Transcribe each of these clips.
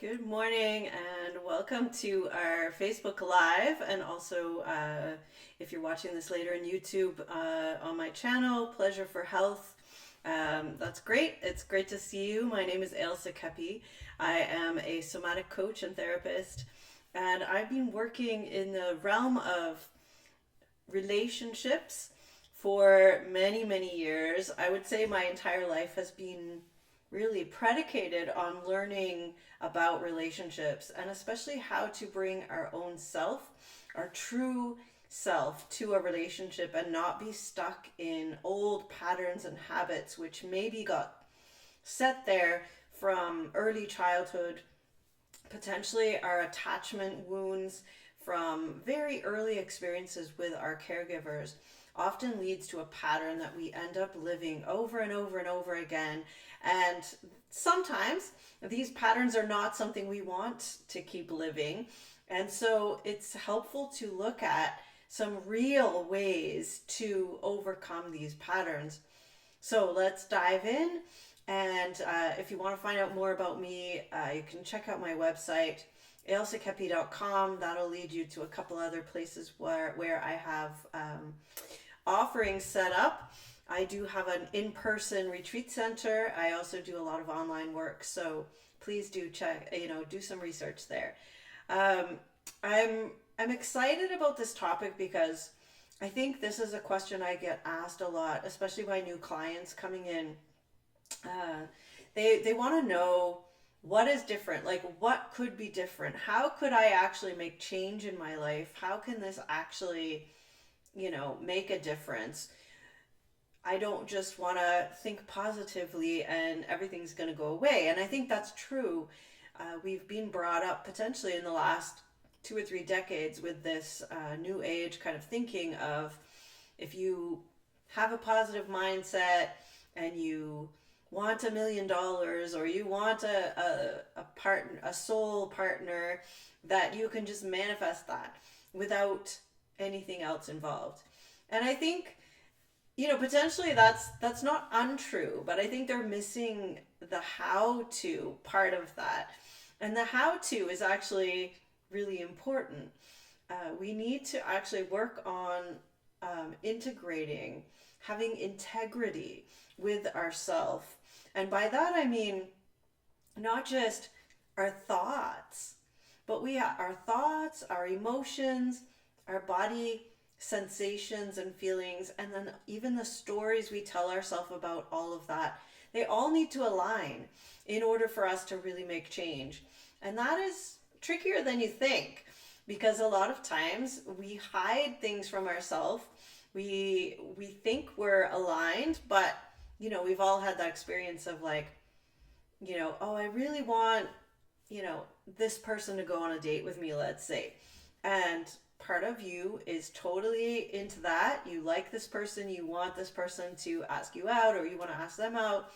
Good morning and welcome to our Facebook Live, and also if you're watching this later in YouTube on my channel, Pleasure for Health. That's great. It's great to see you. My name is Ailsa Kepi. I am a somatic coach and therapist, and I've been working in the realm of relationships for many, many years. I would say my entire life has been really predicated on learning about relationships, and especially how to bring our own self, our true self, to a relationship and not be stuck in old patterns and habits which maybe got set there from early childhood, potentially our attachment wounds from very early experiences with our caregivers often leads to a pattern that we end up living over and over and over again. And sometimes these patterns are not something we want to keep living. And so it's helpful to look at some real ways to overcome these patterns. So let's dive in. And if you want to find out more about me, you can check out my website, ailsakepi.com. That'll lead you to a couple other places where I have offerings set up. I do have an in-person retreat center. I also do a lot of online work, so please do check, do some research there. Um, I'm excited about this topic because I think this is a question I get asked a lot, especially by new clients coming in. uh, they want to know what is different, like what could be different, how could I actually make change in my life, how can this actually make a difference. I don't just want to think positively and everything's going to go away. And I think that's true. We've been brought up potentially in the last 2 or 3 decades with this new age kind of thinking of, if you have a positive mindset and you want $1 million, or you want a partner, a soul partner, that you can just manifest that without anything else involved. And I think, potentially that's not untrue, but I think they're missing the how to part of that. And the how to is actually really important. We need to actually work on integrating, having integrity with ourself. And by that I mean not just our thoughts, but our thoughts, our emotions, our body sensations and feelings, and then even the stories we tell ourselves about all of that. They all need to align in order for us to really make change. And that is trickier than you think, because a lot of times we hide things from ourselves. We think we're aligned, but we've all had that experience of, like, oh, I really want, this person to go on a date with me, let's say. And part of you is totally into that. You like this person, you want this person to ask you out, or you want to ask them out.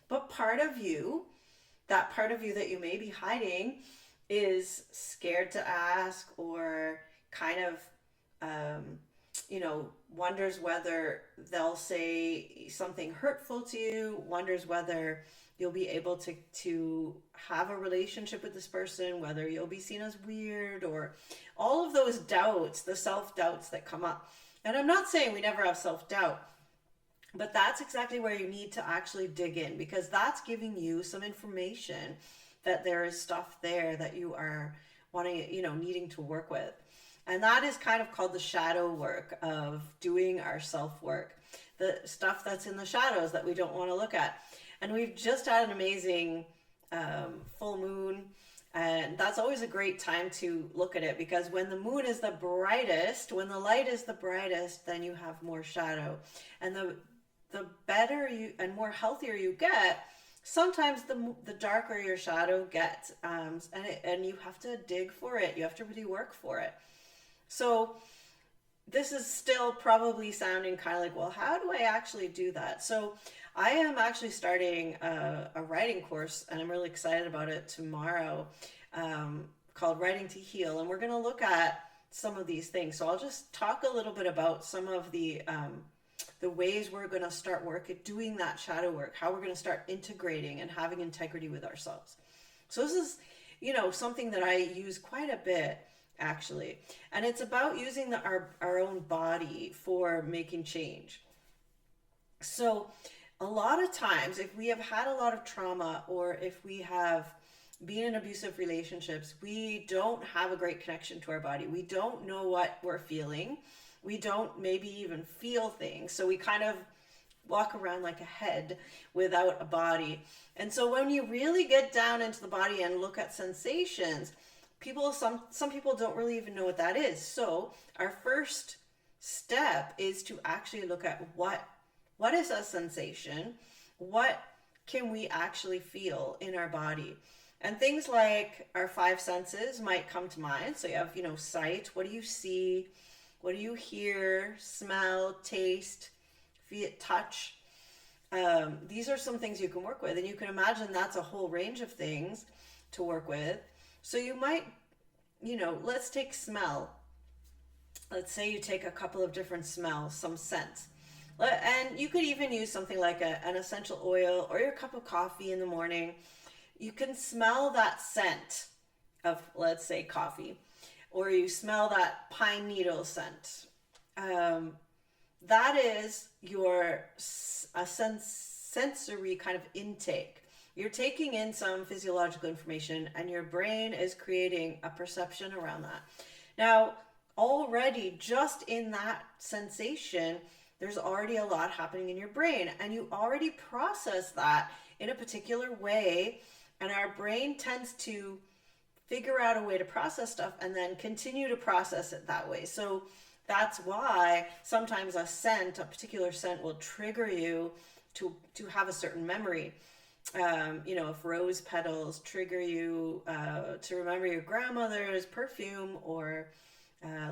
But that part of you that you may be hiding, is scared to ask, or kind of, wonders whether they'll say something hurtful to you, wonders whether you'll be able to have a relationship with this person, whether you'll be seen as weird, or all of those doubts, the self-doubts that come up. And I'm not saying we never have self-doubt, but that's exactly where you need to actually dig in, because that's giving you some information that there is stuff there that you are wanting, needing to work with. And that is kind of called the shadow work of doing our self work, the stuff that's in the shadows that we don't want to look at. And we've just had an amazing full moon. And that's always a great time to look at it, because when the moon is the brightest, when the light is the brightest, then you have more shadow. And the better you and more healthier you get, sometimes the darker your shadow gets, and you have to dig for it. You have to really work for it. So this is still probably sounding kind of like, well, how do I actually do that? So I am actually starting a writing course, and I'm really excited about it, tomorrow, called Writing to Heal. And we're going to look at some of these things. So I'll just talk a little bit about some of the ways we're going to start doing that shadow work, how we're going to start integrating and having integrity with ourselves. So this is something that I use quite a bit actually. And it's about using our own body for making change. So, a lot of times, if we have had a lot of trauma or if we have been in abusive relationships, we don't have a great connection to our body. We don't know what we're feeling. We don't maybe even feel things. So, we kind of walk around like a head without a body. And so, when you really get down into the body and look at sensations, some people don't really even know what that is. So, our first step is to actually look at what is a sensation? What can we actually feel in our body? And things like our five senses might come to mind. So you have, sight. What do you see? What do you hear? Smell, taste, feel, touch. These are some things you can work with. And you can imagine that's a whole range of things to work with. So you might, let's take smell. Let's say you take a couple of different smells, some scents. And you could even use something like an essential oil or your cup of coffee in the morning. You can smell that scent of, let's say, coffee, or you smell that pine needle scent. That is your sensory kind of intake. You're taking in some physiological information and your brain is creating a perception around that. Now, already just in that sensation, there's already a lot happening in your brain and you already process that in a particular way, and our brain tends to figure out a way to process stuff and then continue to process it that way. So that's why sometimes a particular scent will trigger you to have a certain memory. If rose petals trigger you to remember your grandmother's perfume, or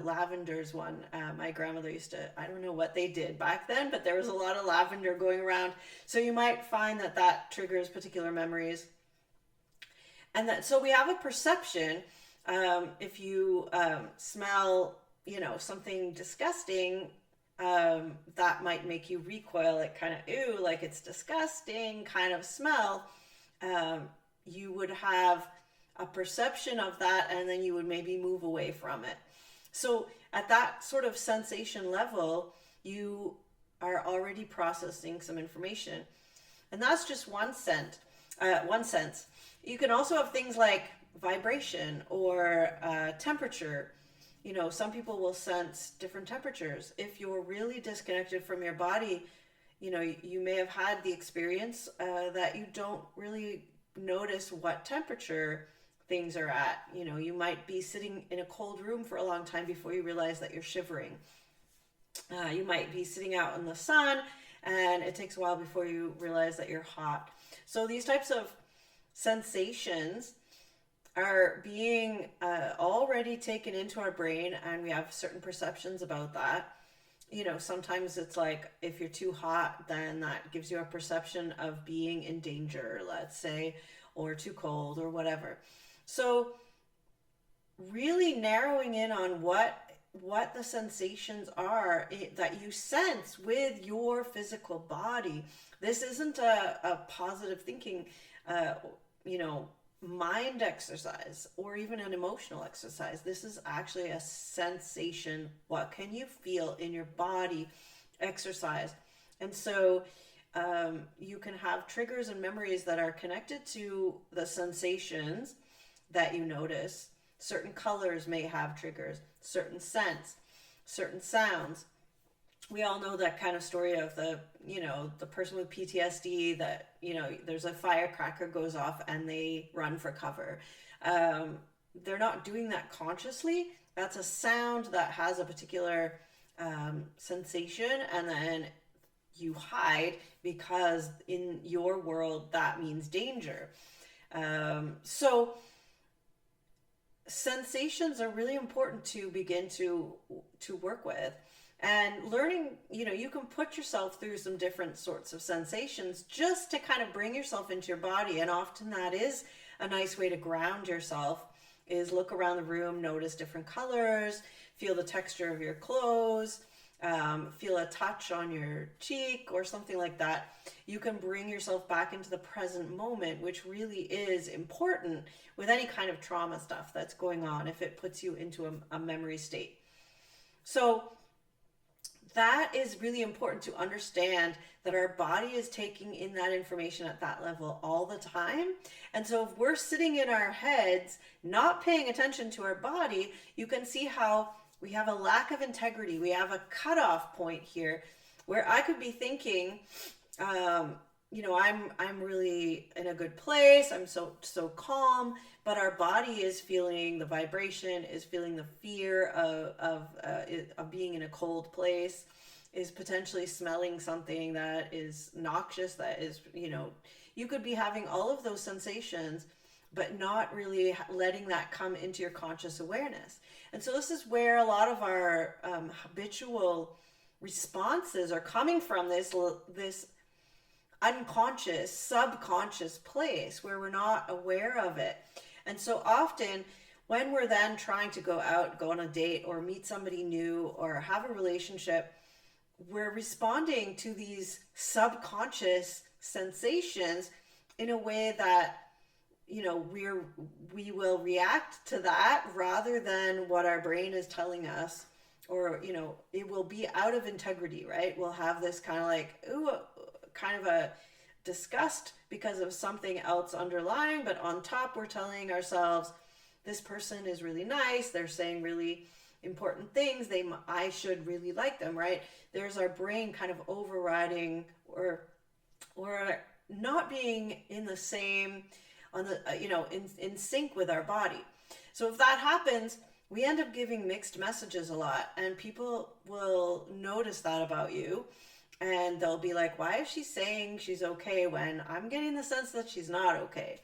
lavender's one. My grandmother used to, I don't know what they did back then, but there was a lot of lavender going around. So you might find that triggers particular memories. And so we have a perception. If you smell, something disgusting, that might make you recoil, like kind of, ew, like it's disgusting kind of smell. You would have a perception of that and then you would maybe move away from it. So at that sort of sensation level, you are already processing some information. And that's just one sense. You can also have things like vibration or temperature. Some people will sense different temperatures. If you're really disconnected from your body, you may have had the experience that you don't really notice what temperature things are at. You might be sitting in a cold room for a long time before you realize that you're shivering. You might be sitting out in the sun and it takes a while before you realize that you're hot. So these types of sensations are being already taken into our brain, and we have certain perceptions about that. Sometimes it's like if you're too hot, then that gives you a perception of being in danger, let's say, or too cold or whatever. So really narrowing in on what the sensations are that you sense with your physical body. This isn't a positive thinking, mind exercise or even an emotional exercise. This is actually a sensation. What can you feel in your body exercise? And so you can have triggers and memories that are connected to the sensations that you notice. Certain colors may have triggers, certain scents, certain sounds. We all know that kind of story of the person with PTSD that, there's a firecracker goes off and they run for cover. They're not doing that consciously. That's a sound that has a particular sensation, and then you hide because in your world that means danger. So sensations are really important to begin to work with. And learning, you can put yourself through some different sorts of sensations just to kind of bring yourself into your body. And often that is a nice way to ground yourself, is look around the room, notice different colors, feel the texture of your clothes, feel a touch on your cheek or something like that, you can bring yourself back into the present moment, which really is important with any kind of trauma stuff that's going on if it puts you into a memory state. So that is really important to understand, that our body is taking in that information at that level all the time. And so if we're sitting in our heads not paying attention to our body, you can see how we have a lack of integrity. We have a cutoff point here where I could be thinking, I'm really in a good place. I'm so calm, but our body is feeling the vibration, is feeling the fear of being in a cold place, is potentially smelling something that is noxious. That is, you could be having all of those sensations, but not really letting that come into your conscious awareness. And so this is where a lot of our habitual responses are coming from, this unconscious, subconscious place where we're not aware of it. And so often when we're then trying to go out, go on a date or meet somebody new or have a relationship, we're responding to these subconscious sensations in a way that, we will react to that rather than what our brain is telling us, or, it will be out of integrity, right? We'll have this kind of like, kind of a disgust because of something else underlying, but on top we're telling ourselves, this person is really nice, they're saying really important things, I should really like them, right? There's our brain kind of overriding or not being in the same in sync with our body. So if that happens, we end up giving mixed messages a lot, and people will notice that about you. And they'll be like, why is she saying she's okay when I'm getting the sense that she's not okay?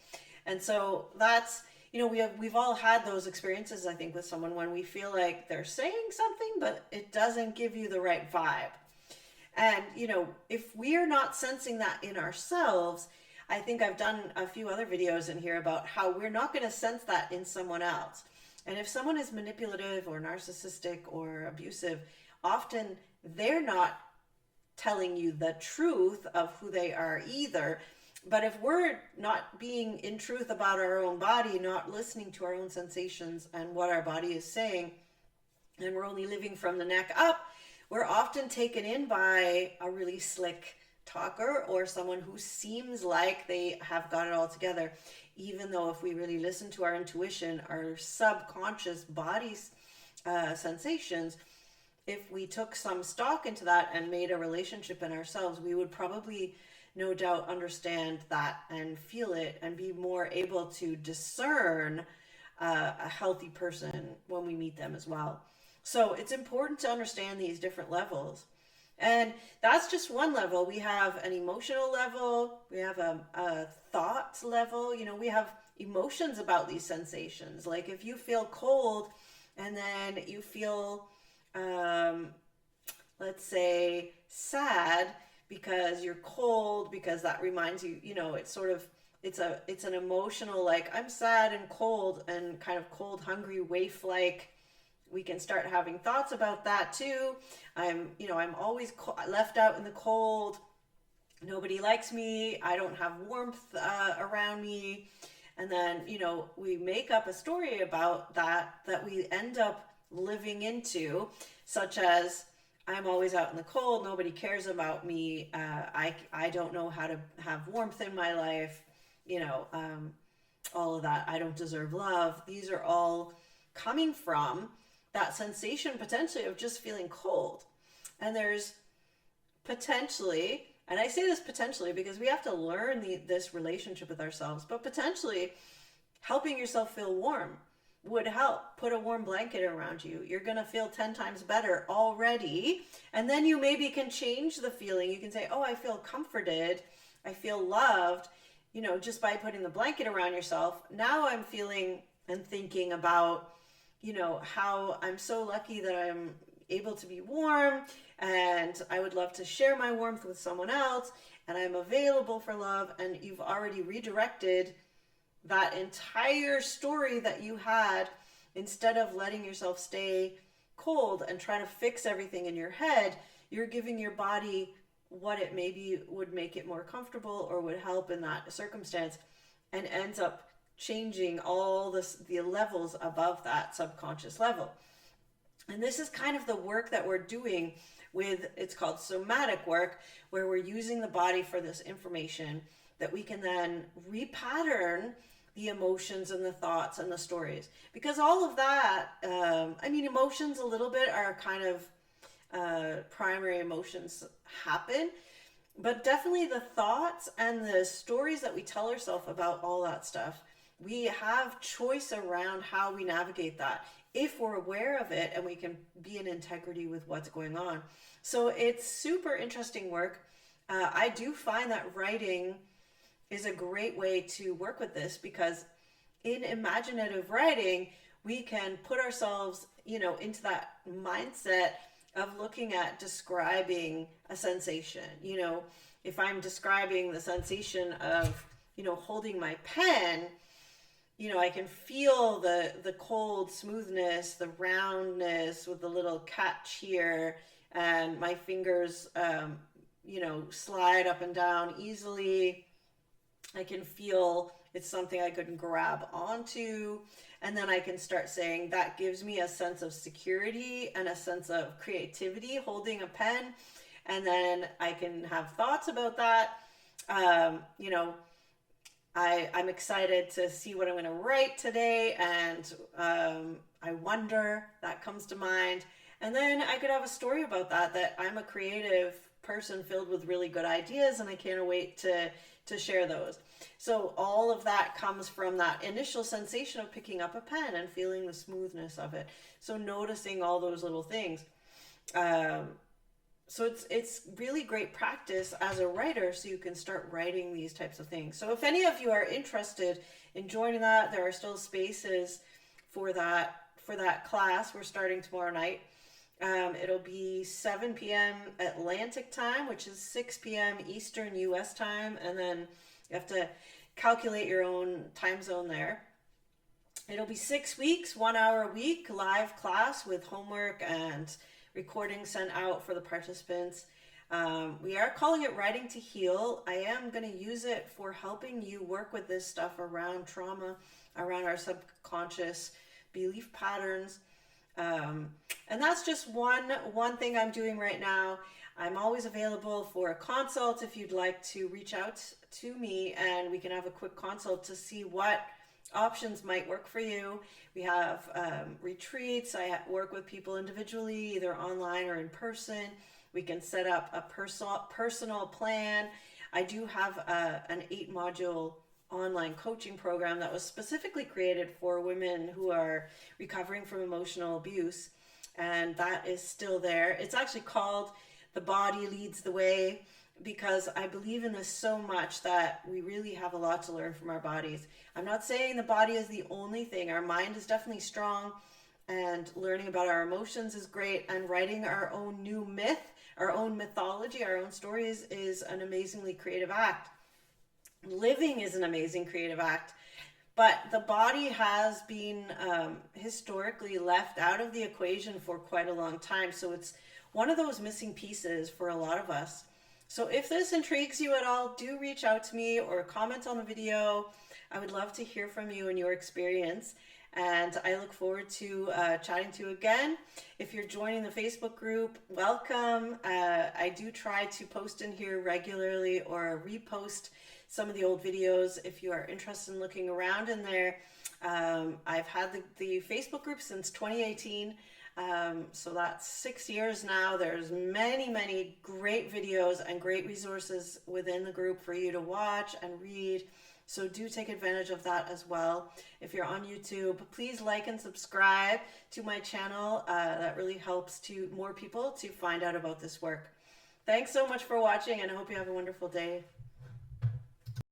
And so that's, we've all had those experiences, I think, with someone when we feel like they're saying something, but it doesn't give you the right vibe. And, if we are not sensing that in ourselves, I think I've done a few other videos in here about how we're not going to sense that in someone else. And if someone is manipulative or narcissistic or abusive, often they're not telling you the truth of who they are either. But if we're not being in truth about our own body, not listening to our own sensations and what our body is saying, and we're only living from the neck up, we're often taken in by a really slick talker or someone who seems like they have got it all together, even though if we really listen to our intuition, our subconscious body's sensations, if we took some stock into that and made a relationship in ourselves, we would probably no doubt understand that and feel it and be more able to discern a healthy person when we meet them as well. So it's important to understand these different levels. And that's just one level. We have an emotional level, we have a thought level, we have emotions about these sensations. Like if you feel cold and then you feel let's say sad because you're cold, because that reminds you, it's sort of, it's an emotional, like I'm sad and cold and kind of cold, hungry, waif like. We can start having thoughts about that too. I'm always left out in the cold. Nobody likes me. I don't have warmth around me. And then, we make up a story about that we end up living into, such as I'm always out in the cold, nobody cares about me, I don't know how to have warmth in my life, all of that, I don't deserve love. These are all coming from that sensation potentially of just feeling cold. And there's potentially, and I say this potentially because we have to learn this relationship with ourselves, but potentially helping yourself feel warm would help. Put a warm blanket around you. You're going to feel 10 times better already. And then you maybe can change the feeling. You can say, oh, I feel comforted. I feel loved, just by putting the blanket around yourself. Now I'm feeling and thinking about, how I'm so lucky that I'm able to be warm, and I would love to share my warmth with someone else, and I'm available for love. And you've already redirected that entire story that you had, instead of letting yourself stay cold and trying to fix everything in your head, you're giving your body what it maybe would make it more comfortable or would help in that circumstance, and ends up changing all the levels above that subconscious level. And this is kind of the work that we're doing with, it's called somatic work, where we're using the body for this information that we can then repattern the emotions and the thoughts and the stories. Because all of that, emotions a little bit are kind of primary emotions happen, but definitely the thoughts and the stories that we tell ourselves about all that stuff, we have choice around how we navigate that if we're aware of it and we can be in integrity with what's going on. So it's super interesting work. I do find that writing is a great way to work with this, because in imaginative writing, we can put ourselves, into that mindset of looking at describing a sensation. If I'm describing the sensation of, holding my pen, I can feel the cold smoothness, the roundness with the little catch here, and my fingers, slide up and down easily. I can feel it's something I could grab onto. And then I can start saying that gives me a sense of security and a sense of creativity holding a pen. And then I can have thoughts about that. I'm excited to see what I'm going to write today, and I wonder, that comes to mind. And then I could have a story about that I'm a creative person filled with really good ideas, and I can't wait to share those. So all of that comes from that initial sensation of picking up a pen and feeling the smoothness of it. So noticing all those little things. So it's really great practice as a writer, so you can start writing these types of things. So if any of you are interested in joining that, there are still spaces for that class. We're starting tomorrow night. It'll be 7 p.m. Atlantic time, which is 6 p.m. Eastern US time, and then you have to calculate your own time zone there. It'll be 6 weeks, 1 hour a week, live class with homework and recording sent out for the participants. We are calling it Writing to Heal. I am going to use it for helping you work with this stuff around trauma, around our subconscious belief patterns. And that's just one thing I'm doing right now. I'm always available for a consult if you'd like to reach out to me, and we can have a quick consult to see what options might work for you. We have retreats. I work with people individually, either online or in person. We can set up a personal plan. I do have an 8-module online coaching program that was specifically created for women who are recovering from emotional abuse, and that is still there. It's actually called The Body Leads the Way, because I believe in this so much that we really have a lot to learn from our bodies. I'm not saying the body is the only thing. Our mind is definitely strong, and learning about our emotions is great, and writing our own new myth, our own mythology, our own stories is an amazingly creative act. Living is an amazing creative act, but the body has been historically left out of the equation for quite a long time. So it's one of those missing pieces for a lot of us. So if this intrigues you at all, do reach out to me or comment on the video. I would love to hear from you and your experience. And I look forward to chatting to you again. If you're joining the Facebook group, welcome. I do try to post in here regularly or repost some of the old videos if you are interested in looking around in there. I've had the Facebook group since 2018. So that's 6 years now. There's many great videos and great resources within the group for you to watch and read. So do take advantage of that as well. If you're on YouTube, please like and subscribe to my channel. That really helps to more people to find out about this work. Thanks so much for watching, and I hope you have a wonderful day.